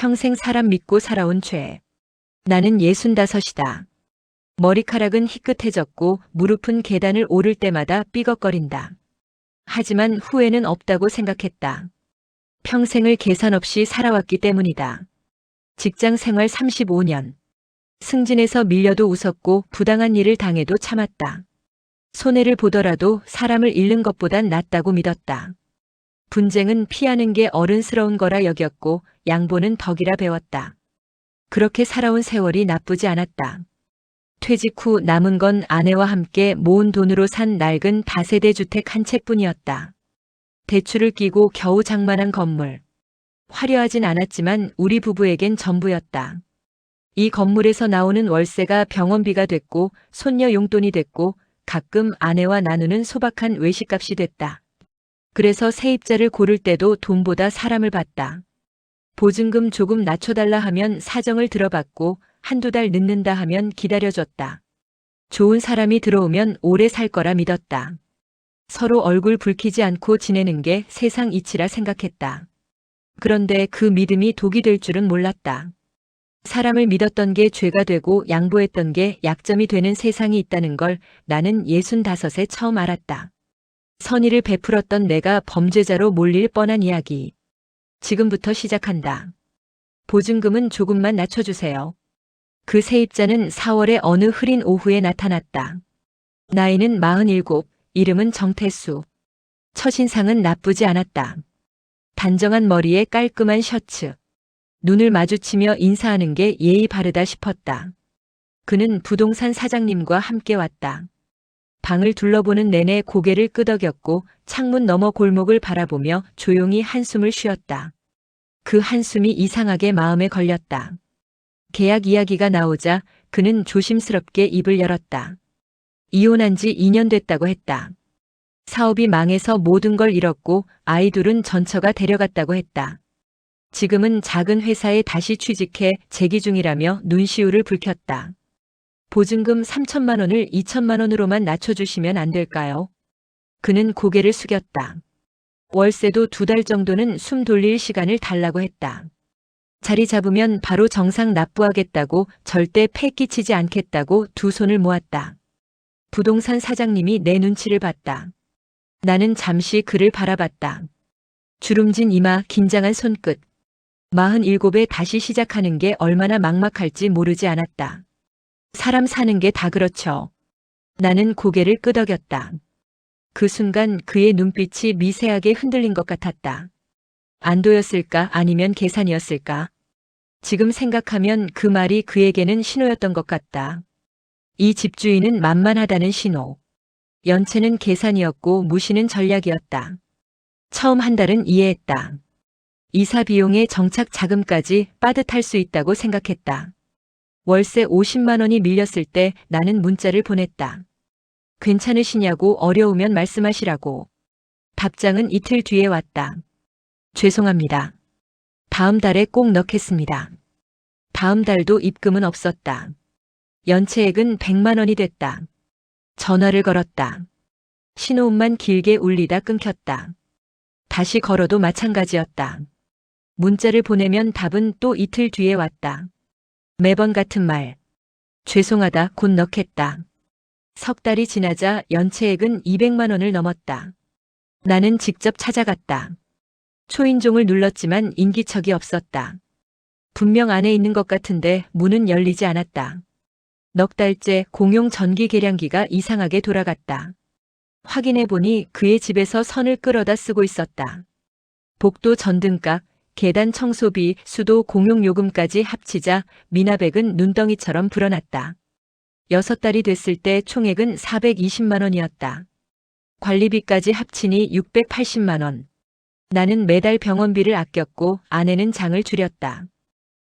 평생 사람 믿고 살아온 죄. 나는 65이다. 머리카락은 희끗해졌고 무릎은 계단을 오를 때마다 삐걱거린다. 하지만 후회는 없다고 생각했다. 평생을 계산 없이 살아왔기 때문이다. 직장 생활 35년. 승진해서 밀려도 웃었고 부당한 일을 당해도 참았다. 손해를 보더라도 사람을 잃는 것보단 낫다고 믿었다. 분쟁은 피하는 게 어른스러운 거라 여겼고 양보는 덕이라 배웠다. 그렇게 살아온 세월이 나쁘지 않았다. 퇴직 후 남은 건 아내와 함께 모은 돈으로 산 낡은 다세대 주택 한 채뿐이었다. 대출을 끼고 겨우 장만한 건물. 화려하진 않았지만 우리 부부에겐 전부였다. 이 건물에서 나오는 월세가 병원비가 됐고 손녀 용돈이 됐고 가끔 아내와 나누는 소박한 외식값이 됐다. 그래서 세입자를 고를 때도 돈보다 사람을 봤다. 보증금 조금 낮춰달라 하면 사정을 들어봤고 한두 달 늦는다 하면 기다려줬다. 좋은 사람이 들어오면 오래 살 거라 믿었다. 서로 얼굴 붉히지 않고 지내는 게 세상 이치라 생각했다. 그런데 그 믿음이 독이 될 줄은 몰랐다. 사람을 믿었던 게 죄가 되고 양보했던 게 약점이 되는 세상이 있다는 걸 나는 65에 처음 알았다. 선의를 베풀었던 내가 범죄자로 몰릴 뻔한 이야기. 지금부터 시작한다. 보증금은 조금만 낮춰주세요. 그 세입자는 4월의 어느 흐린 오후에 나타났다. 나이는 47, 이름은 정태수. 첫인상은 나쁘지 않았다. 단정한 머리에 깔끔한 셔츠. 눈을 마주치며 인사하는 게 예의 바르다 싶었다. 그는 부동산 사장님과 함께 왔다. 방을 둘러보는 내내 고개를 끄덕였고 창문 너머 골목을 바라보며 조용히 한숨을 쉬었다. 그 한숨이 이상하게 마음에 걸렸다. 계약 이야기가 나오자 그는 조심스럽게 입을 열었다. 이혼한 지 2년 됐다고 했다. 사업이 망해서 모든 걸 잃었고 아이 둘은 전처가 데려갔다고 했다. 지금은 작은 회사에 다시 취직해 재기 중이라며 눈시울을 붉혔다. 보증금 3천만 원을 2천만 원으로만 낮춰주시면 안 될까요? 그는 고개를 숙였다. 월세도 2달 정도는 숨 돌릴 시간을 달라고 했다. 자리 잡으면 바로 정상 납부하겠다고 절대 패 끼치지 않겠다고 두 손을 모았다. 부동산 사장님이 내 눈치를 봤다. 나는 잠시 그를 바라봤다. 주름진 이마, 긴장한 손끝. 47에 다시 시작하는 게 얼마나 막막할지 모르지 않았다. 사람 사는 게 다 그렇죠. 나는 고개를 끄덕였다. 그 순간 그의 눈빛이 미세하게 흔들린 것 같았다. 안도였을까 아니면 계산이었을까? 지금 생각하면 그 말이 그에게는 신호였던 것 같다. 이 집주인은 만만하다는 신호. 연체는 계산이었고 무시는 전략이었다. 처음 한 달은 이해했다. 이사 비용에 정착 자금까지 빠듯할 수 있다고 생각했다. 월세 50만 원이 밀렸을 때 나는 문자를 보냈다. 괜찮으시냐고 어려우면 말씀하시라고. 답장은 이틀 뒤에 왔다. 죄송합니다. 다음 달에 꼭 넣겠습니다. 다음 달도 입금은 없었다. 연체액은 100만 원이 됐다. 전화를 걸었다. 신호음만 길게 울리다 끊겼다. 다시 걸어도 마찬가지였다. 문자를 보내면 답은 또 이틀 뒤에 왔다. 매번 같은 말. 죄송하다, 곧 넣겠다. 석 달이 지나자 연체액은 200만 원을 넘었다. 나는 직접 찾아갔다. 초인종을 눌렀지만 인기척이 없었다. 분명 안에 있는 것 같은데 문은 열리지 않았다. 넉 달째 공용 전기 계량기가 이상하게 돌아갔다. 확인해 보니 그의 집에서 선을 끌어다 쓰고 있었다. 복도 전등값, 계단 청소비, 수도 공용 요금까지 합치자 미납액은 눈덩이처럼 불어났다. 6달이 됐을 때 총액은 420만 원이었다. 관리비까지 합치니 680만 원. 나는 매달 병원비를 아꼈고 아내는 장을 줄였다.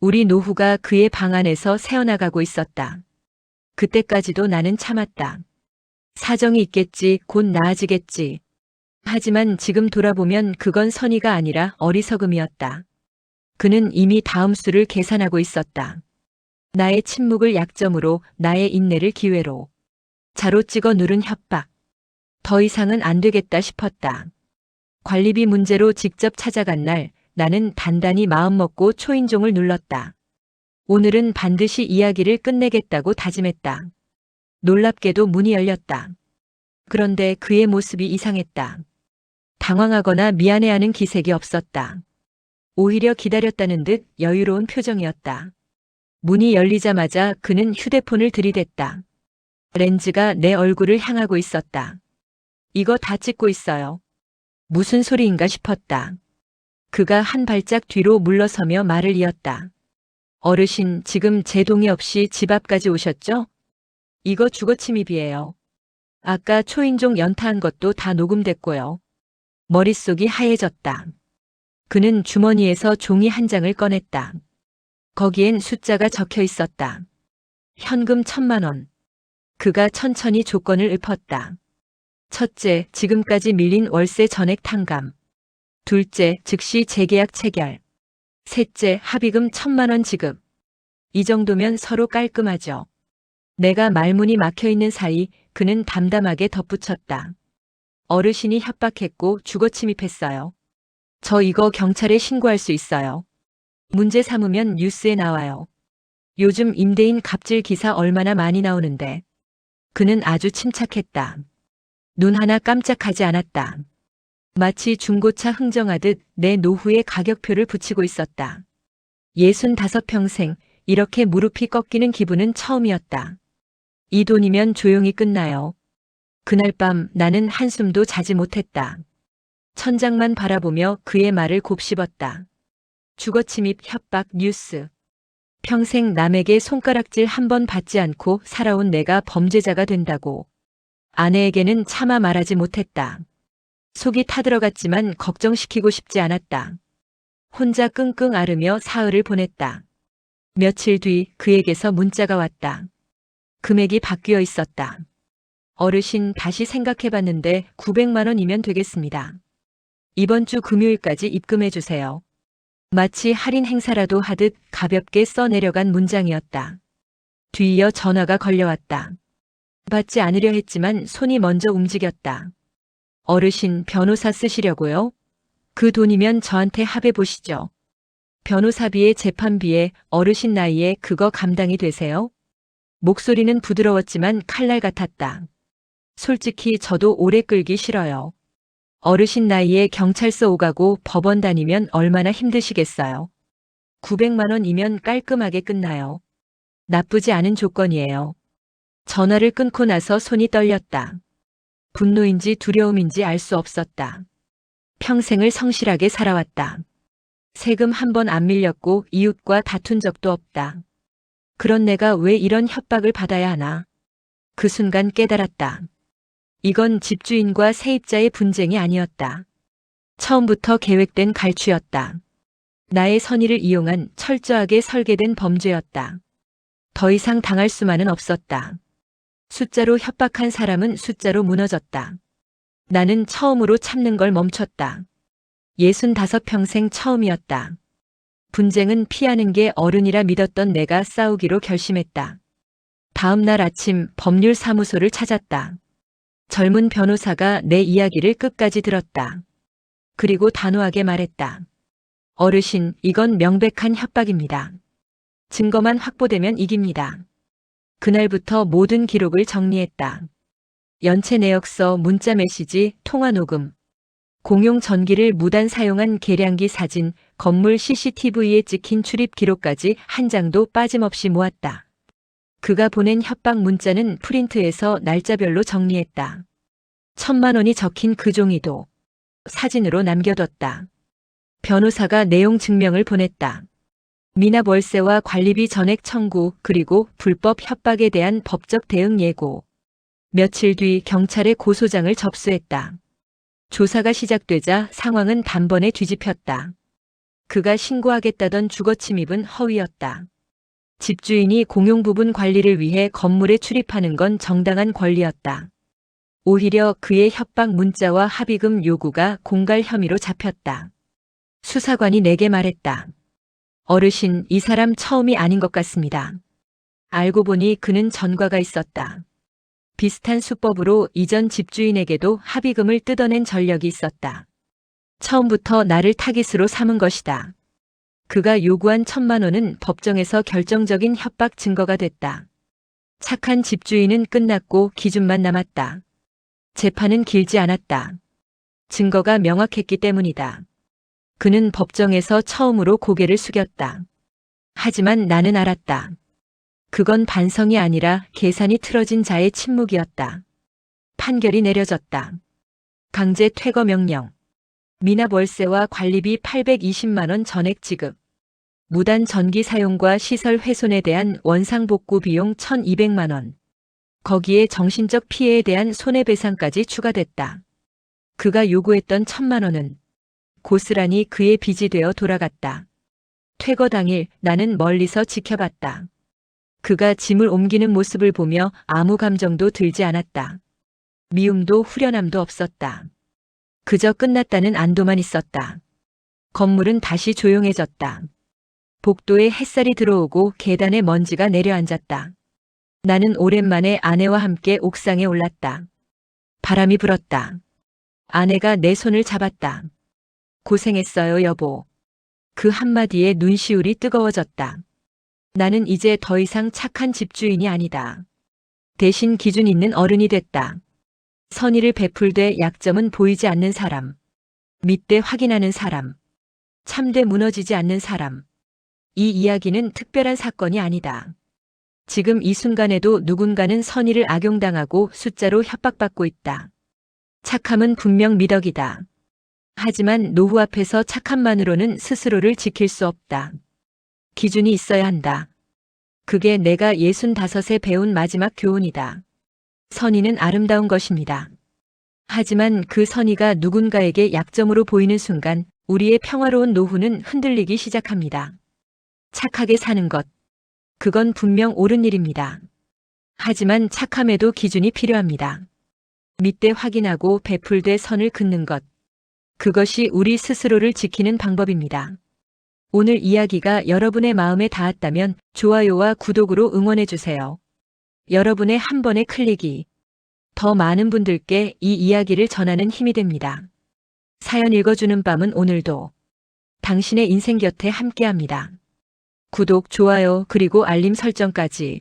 우리 노후가 그의 방 안에서 새어나가고 있었다. 그때까지도 나는 참았다. 사정이 있겠지, 곧 나아지겠지. 하지만 지금 돌아보면 그건 선의가 아니라 어리석음이었다. 그는 이미 다음 수를 계산하고 있었다. 나의 침묵을 약점으로, 나의 인내를 기회로. 자로 찍어 누른 협박. 더 이상은 안 되겠다 싶었다. 관리비 문제로 직접 찾아간 날 나는 단단히 마음먹고 초인종을 눌렀다. 오늘은 반드시 이야기를 끝내겠다고 다짐했다. 놀랍게도 문이 열렸다. 그런데 그의 모습이 이상했다. 당황하거나 미안해하는 기색이 없었다. 오히려 기다렸다는 듯 여유로운 표정이었다. 문이 열리자마자 그는 휴대폰을 들이댔다. 렌즈가 내 얼굴을 향하고 있었다. 이거 다 찍고 있어요. 무슨 소리인가 싶었다. 그가 한 발짝 뒤로 물러서며 말을 이었다. 어르신, 지금 제 동의 없이 집 앞까지 오셨죠? 이거 주거침입이에요. 아까 초인종 연타한 것도 다 녹음됐고요. 머릿속이 하얘졌다. 그는 주머니에서 종이 한 장을 꺼냈다. 거기엔 숫자가 적혀 있었다. 현금 1,000만 원. 그가 천천히 조건을 읊었다. 첫째, 지금까지 밀린 월세 전액 탕감. 둘째, 즉시 재계약 체결. 셋째, 합의금 1,000만 원 지급. 이 정도면 서로 깔끔하죠. 내가 말문이 막혀 있는 사이 그는 담담하게 덧붙였다. 어르신이 협박했고 주거 침입했어요. 저 이거 경찰에 신고할 수 있어요. 문제 삼으면 뉴스에 나와요. 요즘 임대인 갑질 기사 얼마나 많이 나오는데. 그는 아주 침착했다. 눈 하나 깜짝하지 않았다. 마치 중고차 흥정하듯 내 노후의 가격표를 붙이고 있었다. 65평생 이렇게 무릎이 꺾이는 기분은 처음이었다. 이 돈이면 조용히 끝나요. 그날 밤 나는 한숨도 자지 못했다. 천장만 바라보며 그의 말을 곱씹었다. 주거침입, 협박, 뉴스. 평생 남에게 손가락질 한 번 받지 않고 살아온 내가 범죄자가 된다고. 아내에게는 차마 말하지 못했다. 속이 타들어갔지만 걱정시키고 싶지 않았다. 혼자 끙끙 앓으며 사흘을 보냈다. 며칠 뒤 그에게서 문자가 왔다. 금액이 바뀌어 있었다. 어르신, 다시 생각해봤는데 900만 원이면 되겠습니다. 이번 주 금요일까지 입금해 주세요. 마치 할인 행사라도 하듯 가볍게 써내려간 문장이었다. 뒤이어 전화가 걸려왔다. 받지 않으려 했지만 손이 먼저 움직였다. 어르신, 변호사 쓰시려고요? 그 돈이면 저한테 합해 보시죠. 변호사비에 재판비에 어르신 나이에 그거 감당이 되세요? 목소리는 부드러웠지만 칼날 같았다. 솔직히 저도 오래 끌기 싫어요. 어르신 나이에 경찰서 오가고 법원 다니면 얼마나 힘드시겠어요. 900만 원이면 깔끔하게 끝나요. 나쁘지 않은 조건이에요. 전화를 끊고 나서 손이 떨렸다. 분노인지 두려움인지 알 수 없었다. 평생을 성실하게 살아왔다. 세금 한 번 안 밀렸고 이웃과 다툰 적도 없다. 그런 내가 왜 이런 협박을 받아야 하나? 그 순간 깨달았다. 이건 집주인과 세입자의 분쟁이 아니었다. 처음부터 계획된 갈취였다. 나의 선의를 이용한 철저하게 설계된 범죄였다. 더 이상 당할 수만은 없었다. 숫자로 협박한 사람은 숫자로 무너졌다. 나는 처음으로 참는 걸 멈췄다. 65평생 처음이었다. 분쟁은 피하는 게 어른이라 믿었던 내가 싸우기로 결심했다. 다음 날 아침 법률사무소를 찾았다. 젊은 변호사가 내 이야기를 끝까지 들었다. 그리고 단호하게 말했다. 어르신, 이건 명백한 협박입니다. 증거만 확보되면 이깁니다. 그날부터 모든 기록을 정리했다. 연체 내역서, 문자 메시지, 통화 녹음, 공용 전기를 무단 사용한 계량기 사진, 건물 CCTV에 찍힌 출입 기록까지 한 장도 빠짐없이 모았다. 그가 보낸 협박 문자는 프린트해서 날짜별로 정리했다. 1,000만 원이 적힌 그 종이도 사진으로 남겨뒀다. 변호사가 내용 증명을 보냈다. 미납 월세와 관리비 전액 청구, 그리고 불법 협박에 대한 법적 대응 예고. 며칠 뒤 경찰에 고소장을 접수했다. 조사가 시작되자 상황은 단번에 뒤집혔다. 그가 신고하겠다던 주거침입은 허위였다. 집주인이 공용부분 관리를 위해 건물에 출입하는 건 정당한 권리였다. 오히려 그의 협박 문자와 합의금 요구가 공갈 혐의로 잡혔다. 수사관이 내게 말했다. 어르신, 이 사람 처음이 아닌 것 같습니다. 알고 보니 그는 전과가 있었다. 비슷한 수법으로 이전 집주인에게도 합의금을 뜯어낸 전력이 있었다. 처음부터 나를 타깃으로 삼은 것이다. 그가 요구한 1,000만 원은 법정에서 결정적인 협박 증거가 됐다. 착한 집주인은 끝났고 기준만 남았다. 재판은 길지 않았다. 증거가 명확했기 때문이다. 그는 법정에서 처음으로 고개를 숙였다. 하지만 나는 알았다. 그건 반성이 아니라 계산이 틀어진 자의 침묵이었다. 판결이 내려졌다. 강제 퇴거 명령. 미납 월세와 관리비 820만 원 전액 지급. 무단 전기 사용과 시설 훼손에 대한 원상복구 비용 1,200만 원. 거기에 정신적 피해에 대한 손해배상까지 추가됐다. 그가 요구했던 1,000만 원은 고스란히 그의 빚이 되어 돌아갔다. 퇴거 당일 나는 멀리서 지켜봤다. 그가 짐을 옮기는 모습을 보며 아무 감정도 들지 않았다. 미움도 후련함도 없었다. 그저 끝났다는 안도만 있었다. 건물은 다시 조용해졌다. 복도에 햇살이 들어오고 계단에 먼지가 내려앉았다. 나는 오랜만에 아내와 함께 옥상에 올랐다. 바람이 불었다. 아내가 내 손을 잡았다. 고생했어요, 여보. 그 한마디에 눈시울이 뜨거워졌다. 나는 이제 더 이상 착한 집주인이 아니다. 대신 기준 있는 어른이 됐다. 선의를 베풀되 약점은 보이지 않는 사람. 믿되 확인하는 사람. 참되 무너지지 않는 사람. 이 이야기는 특별한 사건이 아니다. 지금 이 순간에도 누군가는 선의를 악용당하고 숫자로 협박받고 있다. 착함은 분명 미덕이다. 하지만 노후 앞에서 착함만으로는 스스로를 지킬 수 없다. 기준이 있어야 한다. 그게 내가 65에 배운 마지막 교훈이다. 선의는 아름다운 것입니다. 하지만 그 선의가 누군가에게 약점으로 보이는 순간 우리의 평화로운 노후는 흔들리기 시작합니다. 착하게 사는 것. 그건 분명 옳은 일입니다. 하지만 착함에도 기준이 필요합니다. 믿되 확인하고 베풀되 선을 긋는 것. 그것이 우리 스스로를 지키는 방법입니다. 오늘 이야기가 여러분의 마음에 닿았다면 좋아요와 구독으로 응원해주세요. 여러분의 한 번의 클릭이 더 많은 분들께 이 이야기를 전하는 힘이 됩니다. 사연 읽어주는 밤은 오늘도 당신의 인생 곁에 함께합니다. 구독, 좋아요, 그리고 알림 설정까지.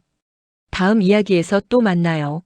다음 이야기에서 또 만나요.